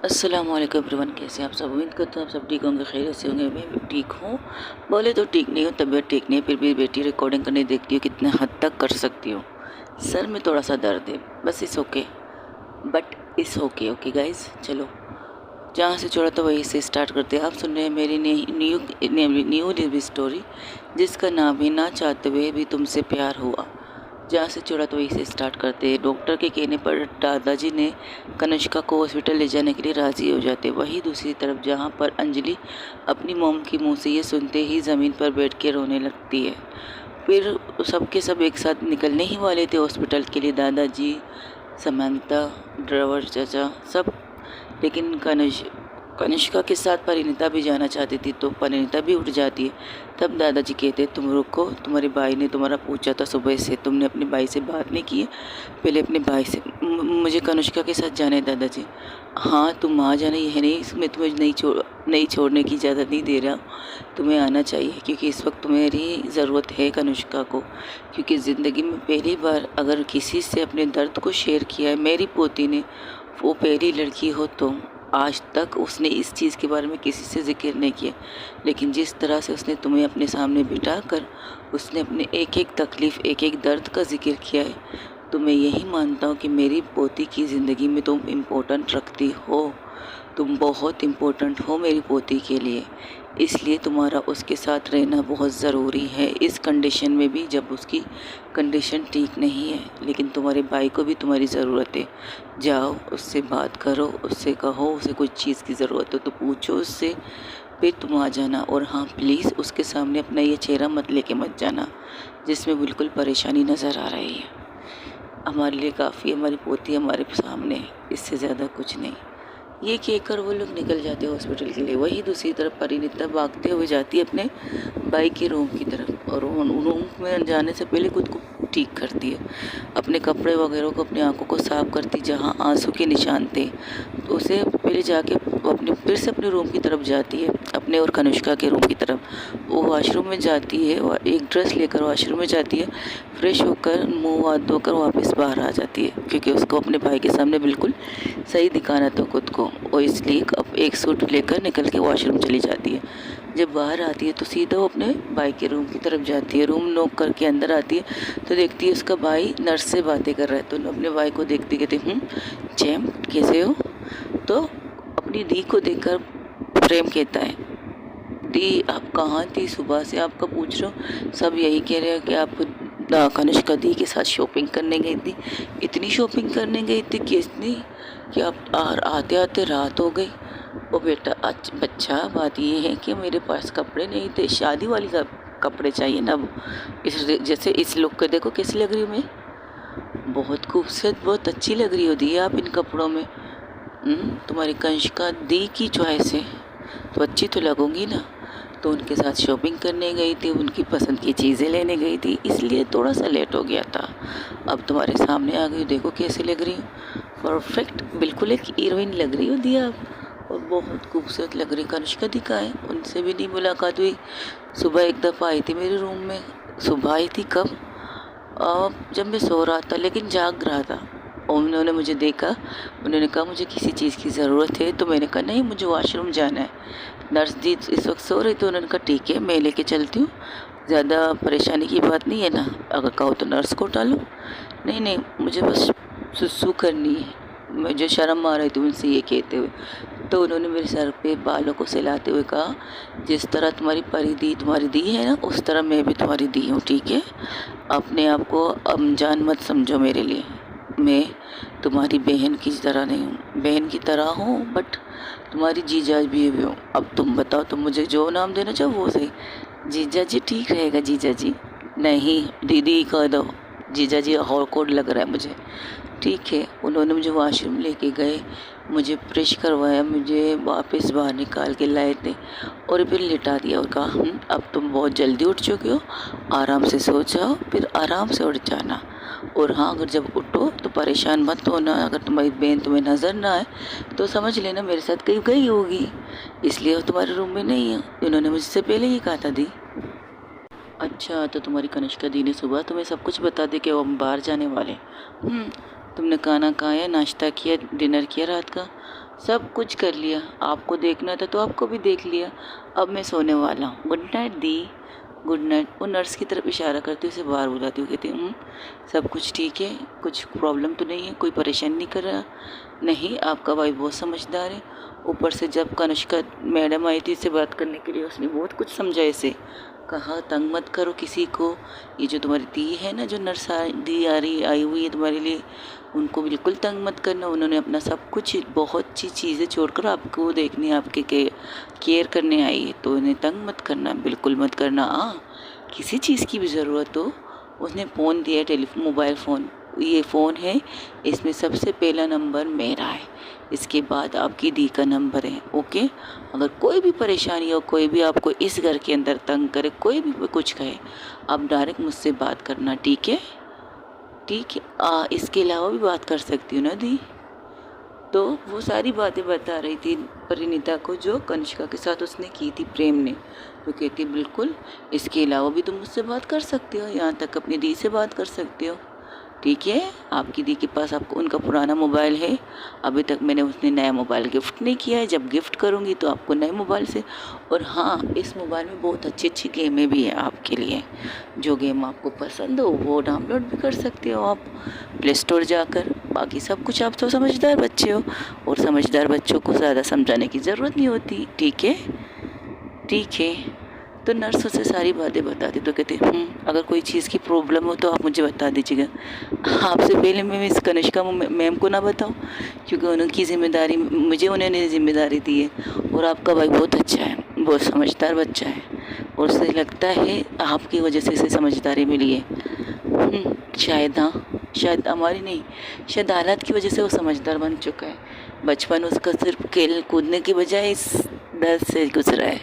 अस्सलाम वालेकुम एवरीवन, कैसे आप सब? उम्मीद करते हैं आप सब ठीक होंगे, खैरियत से होंगे। मैं भी ठीक हूँ, बोले तो ठीक नहीं हूँ, तबीयत ठीक नहीं है, फिर भी बेटी रिकॉर्डिंग करने देखती हूँ कितने हद तक कर सकती हूँ। सर में थोड़ा सा दर्द है, बस इस ओके, बट इस ओके ओके गाइज। चलो, जहाँ से छोड़ा था वहीं से स्टार्ट करते हैं। आप सुन रहे हैं मेरी न्यू लिव स्टोरी, जिसका नाम है ना चाहते हुए भी तुमसे प्यार हुआ। जहाँ से छोड़ा तो वहीं से स्टार्ट करते हैं। डॉक्टर के कहने पर दादाजी ने कनिष्का को हॉस्पिटल ले जाने के लिए राज़ी हो जाते। वहीं दूसरी तरफ जहाँ पर अंजलि अपनी मोम की मुँह से ये सुनते ही ज़मीन पर बैठ के रोने लगती है। फिर सबके सब एक साथ निकलने ही वाले थे हॉस्पिटल के लिए, दादाजी, समंता, ड्राइवर चाचा सब। लेकिन कनिष्का के साथ परिणीता भी जाना चाहती थी, तो परिणीता भी उठ जाती है। तब दादाजी कहते, तुम रुको, तुम्हारे भाई ने तुम्हारा पूछा था सुबह से, तुमने अपने भाई से बात नहीं की है? पहले अपने भाई से। मुझे कनिष्का के साथ जाना है दादाजी। हाँ, तुम आ जाना, यह नहीं, इसमें तुम्हें नहीं छोड़ने की इजाज़त नहीं दे रहा, तुम्हें आना चाहिए, क्योंकि इस वक्त तुम्हारी ज़रूरत है कनिष्का को। क्योंकि ज़िंदगी में पहली बार अगर किसी से अपने दर्द को शेयर किया है मेरी पोती ने, वो पहली लड़की हो, तो आज तक उसने इस चीज़ के बारे में किसी से ज़िक्र नहीं किया। लेकिन जिस तरह से उसने तुम्हें अपने सामने बिठा कर उसने अपने एक एक तकलीफ़, एक एक दर्द का ज़िक्र किया है, तो मैं यही मानता हूँ कि मेरी पोती की ज़िंदगी में तुम इम्पोर्टेंट रखती हो। तुम बहुत इम्पोर्टेंट हो मेरी पोती के लिए, इसलिए तुम्हारा उसके साथ रहना बहुत ज़रूरी है, इस कंडीशन में भी जब उसकी कंडीशन ठीक नहीं है। लेकिन तुम्हारे भाई को भी तुम्हारी ज़रूरत है। जाओ, उससे बात करो, उससे कहो, उसे कुछ चीज़ की ज़रूरत हो तो पूछो उससे, फिर तुम आ जाना। और हाँ, प्लीज़ उसके सामने अपना ये चेहरा मत लेके मत जाना जिसमें बिल्कुल परेशानी नज़र आ रही है। हमारे लिए काफ़ी हमारी पोती हमारे सामने है, इससे ज़्यादा कुछ नहीं। ये कहकर वो लोग निकल जाते हैं हॉस्पिटल के लिए। वही दूसरी तरफ परिणीता भागते हुए जाती है अपने भाई के रूम की तरफ, और रूम में जाने से पहले खुद को ठीक करती है, अपने कपड़े वगैरह को, अपनी आंखों को साफ करती जहाँ आंसू के निशान थे। तो उसे पहले जाके वो फिर से अपने रूम की तरफ जाती है, अपने और कनिष्का के रूम की तरफ। वो वॉशरूम में जाती है, एक ड्रेस लेकर वॉशरूम में जाती है, फ्रेश होकर मुँह हाथ धोकर वापस बाहर आ जाती है, क्योंकि उसको अपने भाई के सामने बिल्कुल सही दिखाना था खुद को, और इसलिए अब एक सूट लेकर निकल के वॉशरूम चली जाती है। जब बाहर आती है तो सीधा वो अपने भाई के रूम की तरफ जाती है। रूम नॉक करके अंदर आती है तो देखती है उसका भाई नर्स से बातें कर रहा है। तो अपने भाई को देखती कहती, चैम कैसे हो? तो अपनी दी को देखकर प्रेम कहता है, दी आप कहाँ थी? सुबह से आपका पूछ रहा हूँ, सब यही कह रहे हैं कि आप कनिष्का दी के साथ शॉपिंग करने गई थी। इतनी शॉपिंग करने गई थी कि आप आते आते रात हो गई। ओ बेटा, अच्छा बच्चा, बात ये है कि मेरे पास कपड़े नहीं थे, शादी वाली कपड़े चाहिए ना। जैसे इस लुक को देखो कैसी लग रही हूँ मैं, बहुत खूबसूरत, बहुत अच्छी लग रही हो दी आप इन कपड़ों में। तुम्हारी कनिष्का दी की चॉइस है तो अच्छी तो लगूंगी ना। तो उनके साथ शॉपिंग करने गई थी, उनकी पसंद की चीज़ें लेने गई थी, इसलिए थोड़ा सा लेट हो गया था। अब तुम्हारे सामने आ गई, देखो कैसे लग रही हूँ, परफेक्ट, बिल्कुल एक हीरोइन लग रही हो दी आप, और बहुत खूबसूरत लग रही। कनिष्का दी कहाँ है? उनसे भी नहीं मुलाकात हुई। सुबह एक दफ़ा आई थी मेरे रूम में। सुबह आई थी कब? जब मैं सो रहा था, लेकिन जाग रहा था, और उन्होंने मुझे देखा। उन्होंने कहा मुझे किसी चीज़ की ज़रूरत है, तो मैंने कहा नहीं, मुझे वॉशरूम जाना है। नर्स जी इस वक्त सो रही, तो उन्होंने कहा ठीक है, मैं लेके चलती हूँ, ज़्यादा परेशानी की बात नहीं है ना, अगर कहो तो नर्स को उठा लो। नहीं नहीं, मुझे बस सुसु करनी है। मुझे शर्म आ रही थी उनसे ये कहते हुए। तो उन्होंने मेरे सर पे बालों को सहलाते हुए कहा, जिस तरह तुम्हारी परी दी तुम्हारी दी है ना, उस तरह मैं भी तुम्हारी दी हूँ, ठीक है? अपने आप को अनजान मत समझो मेरे लिए। मैं तुम्हारी बहन की तरह नहीं हूँ, बहन की तरह हूँ, बट तुम्हारी जीजा भी हूँ। अब तुम बताओ, तुम मुझे जो नाम देना चाहो वो सही। जीजा जी ठीक रहेगा जीजा जी। नहीं, दीदी कह दो, जीजा जी और कोड लग रहा है मुझे। ठीक है, उन्होंने मुझे वॉशरूम लेके गए, मुझे फ्रेश करवाया, मुझे वापस बाहर निकाल के लाए थे, और फिर लिटा दिया और कहा, अब तुम बहुत जल्दी उठ चुके हो, आराम से सो जाओ, फिर आराम से उठ जाना। और हाँ, अगर जब उठो तो परेशान मत होना, अगर तुम्हारी बहन तुम्हें नज़र ना आए तो समझ लेना मेरे साथ कहीं गई होगी, इसलिए वो तुम्हारे रूम में नहीं है। इन्होंने मुझसे पहले ही कहा था दी। अच्छा, तो तुम्हारी कनिष्का दी ने सुबह तुम्हें सब कुछ बता दिया कि वो हम बाहर जाने वाले? तुमने खाना खाया, नाश्ता किया, डिनर किया रात का? सब कुछ कर लिया, आपको देखना था तो आपको भी देख लिया, अब मैं सोने वाला हूँ, गुड नाइट दी, गुड नाइट। वो नर्स की तरफ इशारा करती हूँ, उसे बाहर बुलाती हूँ, कहती हूँ सब कुछ ठीक है, कुछ प्रॉब्लम तो नहीं है, कोई परेशान नहीं कर रहा? नहीं, आपका भाई बहुत समझदार है। ऊपर से जब कनिष्का मैडम आई थी इससे बात करने के लिए, उसने बहुत कुछ समझा इसे, कहा तंग मत करो किसी को, ये जो तुम्हारी दी है ना, जो नर्स दी आ रही आई हुई है तुम्हारे लिए, उनको बिल्कुल तंग मत करना। उन्होंने अपना सब कुछ बहुत सी चीज़ें छोड़कर आपको देखने, आपके केयर करने आई है, तो उन्हें तंग मत करना, बिल्कुल मत करना। किसी चीज़ की भी ज़रूरत हो, उसने फ़ोन दिया, टेलीफोन, मोबाइल फ़ोन, ये फ़ोन है, इसमें सबसे पहला नंबर मेरा है, इसके बाद आपकी दी का नंबर है, ओके। अगर कोई भी परेशानी हो, कोई भी आपको इस घर के अंदर तंग करे, कोई भी कुछ कहे, आप डायरेक्ट मुझसे बात करना, ठीक है? ठीक है। इसके अलावा भी बात कर सकती हूँ ना दी? तो वो सारी बातें बता रही थी परिणीता को, जो कनिष्का के साथ उसने की थी प्रेम ने। तो कहती बिल्कुल, इसके अलावा भी तुम मुझसे बात कर सकते हो, यहाँ तक अपनी दी से बात कर सकते हो, ठीक है? आपकी दी के पास आपको उनका पुराना मोबाइल है, अभी तक मैंने उसने नया मोबाइल गिफ्ट नहीं किया है, जब गिफ्ट करूँगी तो आपको नए मोबाइल से। और हाँ, इस मोबाइल में बहुत अच्छी अच्छी गेमें भी हैं आपके लिए, जो गेम आपको पसंद हो वो डाउनलोड भी कर सकते हो आप प्ले स्टोर जाकर। बाकी सब कुछ, आप तो समझदार बच्चे हो, और समझदार बच्चों को ज़्यादा समझाने की ज़रूरत नहीं होती, ठीक है? ठीक है। तो नर्स उसे सारी बातें बताती, तो कहते अगर कोई चीज़ की प्रॉब्लम हो तो आप मुझे बता दीजिएगा, आपसे पहले मैं मिस कनिष्का मैम को ना बताऊं, क्योंकि उनकी ज़िम्मेदारी मुझे, उन्होंने ज़िम्मेदारी दी है। और आपका भाई बहुत अच्छा है, बहुत समझदार बच्चा है, और उसे लगता है आपकी वजह से इसे समझदारी मिली है। शायद, हाँ शायद, हमारी नहीं, शायद हालात की वजह से वो समझदार बन चुका है। बचपन उसका सिर्फ खेल कूदने की बजाय इस दर्द से गुजरा है,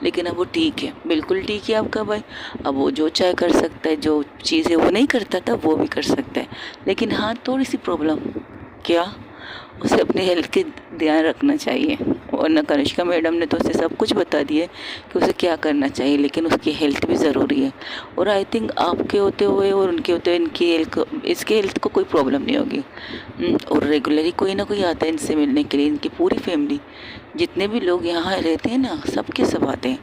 लेकिन अब वो ठीक है, बिल्कुल ठीक है आपका भाई। अब वो जो चाहे कर सकता है, जो चीज़ें वो नहीं करता था वो भी कर सकता है, लेकिन हाँ थोड़ी सी प्रॉब्लम, क्या, उसे अपने हेल्थ के ध्यान रखना चाहिए। और न कनिष्का मैडम ने तो उसे सब कुछ बता दिया कि उसे क्या करना चाहिए, लेकिन उसकी हेल्थ भी ज़रूरी है। और आई थिंक आपके होते हुए और उनके होते हुए इनकी हेल्थ, इसके हेल्थ को कोई प्रॉब्लम नहीं होगी। और रेगुलरली कोई ना कोई आता है इनसे मिलने के लिए, इनकी पूरी फैमिली, जितने भी लोग यहाँ रहते हैं ना, सबके सब आते हैं।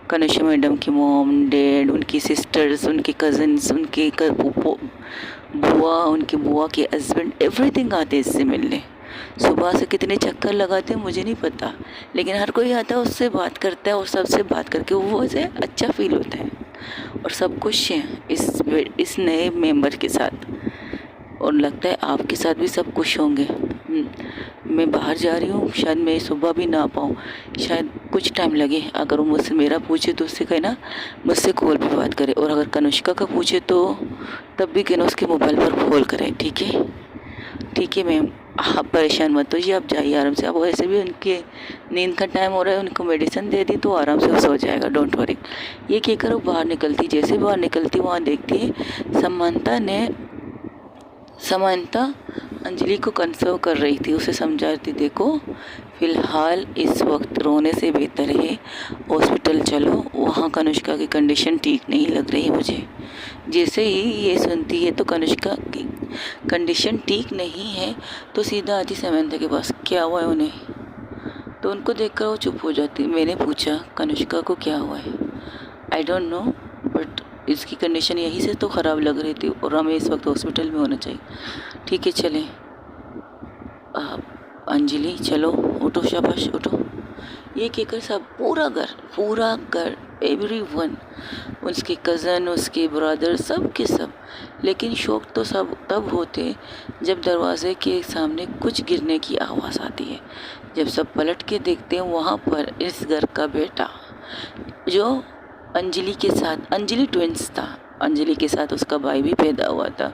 कनिष्का मैडम की मॉम, डैड, उनकी सिस्टर्स, उनके कज़न्स, उनके बुआ, उनकी बुआ के हस्बैंड, एवरीथिंग आते हैं इससे मिलने। सुबह से कितने चक्कर लगाते हैं मुझे नहीं पता, लेकिन हर कोई आता है, उससे बात करता है, और सबसे बात करके वो उसे अच्छा फील होता है, और सब खुश हैं इस नए मेंबर के साथ। और लगता है आपके साथ भी सब खुश होंगे। मैं बाहर जा रही हूँ, शायद मैं सुबह भी ना पाऊँ, शायद कुछ टाइम लगे। अगर वो मुझसे मेरा पूछे तो उससे कहे ना मुझसे कॉल पे बात करे, और अगर कनिष्का का पूछे तो तब भी कहना उसके मोबाइल पर कॉल करें, ठीक है? ठीक है मैम, आप परेशान मत होइए, आप जाइए आराम से। अब वैसे भी उनके नींद का टाइम हो रहा है, उनको मेडिसिन दे दी तो आराम से सो जाएगा, डोंट वरी। ये कहकर वो बाहर निकलती, जैसे बाहर निकलती वहाँ देखती है समानता अंजलि को कंसर्व कर रही थी, उसे समझा रही थी, देखो फ़िलहाल इस वक्त रोने से बेहतर है हॉस्पिटल चलो, वहाँ कनिष्का की कंडीशन ठीक नहीं लग रही मुझे। जैसे ही ये सुनती है तो कनिष्का की कंडीशन ठीक नहीं है, तो सीधा आती समंता के पास, क्या हुआ है उन्हें? तो उनको देखकर वो चुप हो जाती। मैंने पूछा कनिष्का को क्या हुआ है? आई डोंट नो, बट इसकी कंडीशन यहीं से तो ख़राब लग रही थी, और हमें इस वक्त हॉस्पिटल में होना चाहिए। ठीक है चलें, अंजलि चलो, उठो, शाबाश उठो। ये कहकर सब पूरा घर एवरीवन, उसके कज़न, उसके ब्रदर, सब के सब। लेकिन शौक तो सब तब होते जब दरवाजे के सामने कुछ गिरने की आवाज़ आती है। जब सब पलट के देखते हैं, वहाँ पर इस घर का बेटा, जो अंजलि के साथ, अंजलि ट्विंस था, अंजलि के साथ उसका भाई भी पैदा हुआ था,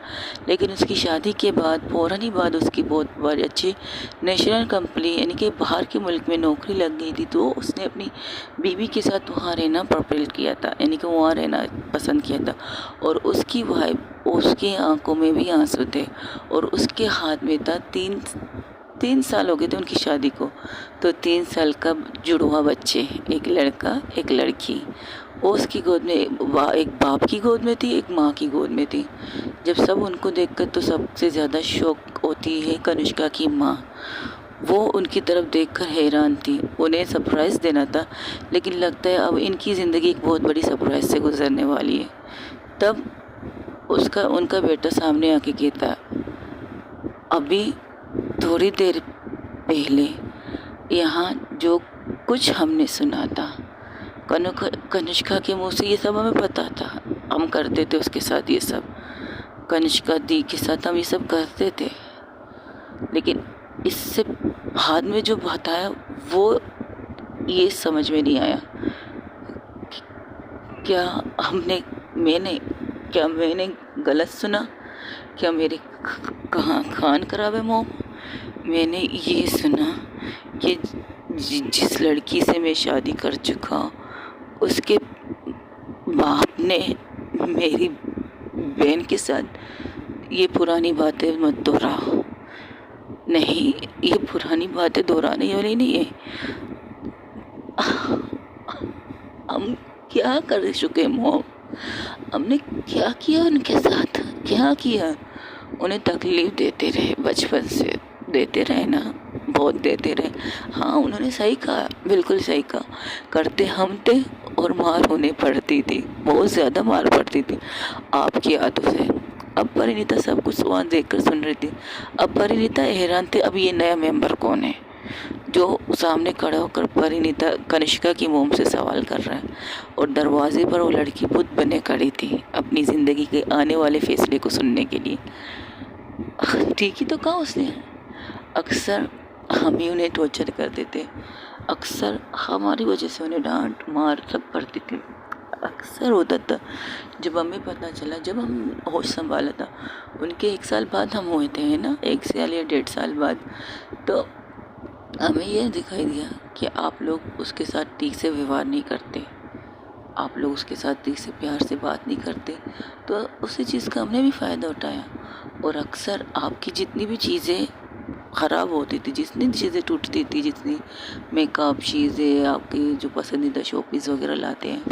लेकिन उसकी शादी के बाद फ़ौरन ही बाद उसकी बहुत बड़ी अच्छी नेशनल कंपनी, यानी कि बाहर के मुल्क में नौकरी लग गई थी, तो उसने अपनी बीवी के साथ वहाँ रहना प्रेफर किया था, यानी कि वहाँ रहना पसंद किया था। और उसकी वाइफ, उसकी आंखों में भी आंसू थे, और उसके हाथ में था 3 साल हो गए थे उनकी शादी को, तो 3 साल का जुड़वा बच्चे, एक लड़का एक लड़की। वो उसकी गोद में, एक बाप की गोद में थी, एक माँ की गोद में थी। जब सब उनको देखकर तो सबसे ज़्यादा शौक होती है कनिष्का की माँ। वो उनकी तरफ देखकर हैरान थी। उन्हें सरप्राइज़ देना था, लेकिन लगता है अब इनकी ज़िंदगी एक बहुत बड़ी सरप्राइज़ से गुजरने वाली है। तब उनका बेटा सामने आके कहता, अभी थोड़ी देर पहले यहाँ जो कुछ हमने सुना था, कनिष्का के मुँह से ये सब हमें पता था, हम करते थे उसके साथ ये सब, कनिष्का दी के साथ हम ये सब करते थे, लेकिन इससे बाद में जो बताया वो ये समझ में नहीं आया। क्या मैंने गलत सुना? क्या मेरे कहाँ कान खराब है मोम? मैंने ये सुना कि जिस लड़की से मैं शादी कर चुका उसके बाप ने मेरी बहन के साथ ये पुरानी बातें मत दोहराओ। नहीं, ये पुरानी बातें दोहराने वाली नहीं है। हम क्या कर चुके मोम? हमने क्या किया उनके साथ? क्या किया? उन्हें तकलीफ़ देते रहे, बचपन से देते रहे ना, बहुत देते रहे। हाँ, उन्होंने सही कहा, बिल्कुल सही कहा। करते हम थे और मार उन्हें पड़ती थी, बहुत ज़्यादा मार पड़ती थी आपकी आदतों से। अब परिणीता सब कुछ वहाँ देखकर सुन रही थी। अब परिणीता हैरान थी, अब ये नया मेंबर कौन है जो सामने खड़ा होकर परिणीता कनिष्का की मोम से सवाल कर रहा है। और दरवाजे पर वो लड़की बुत बने खड़ी थी अपनी ज़िंदगी के आने वाले फैसले को सुनने के लिए। ठीक ही तो कहा उसने, अक्सर हम ही उन्हें टॉर्चर करते थे, अक्सर हमारी वजह से उन्हें डांट मार सब पड़ती थी। अक्सर होता था। जब हमें पता चला, जब हम होश संभाला था, उनके 1 साल बाद हम हुए थे, है ना, 1 साल या 1.5 साल बाद, तो हमें यह दिखाई दिया कि आप लोग उसके साथ ठीक से व्यवहार नहीं करते, आप लोग उसके साथ ठीक से प्यार से बात नहीं करते। तो उसी चीज़ का हमने भी फ़ायदा उठाया। और अक्सर आपकी जितनी भी चीज़ें ख़राब होती थी, जितनी चीज़ें टूटती थी, जितनी मेकअप चीज़ें, आपकी जो पसंदीदा शोपीस वगैरह लाते हैं,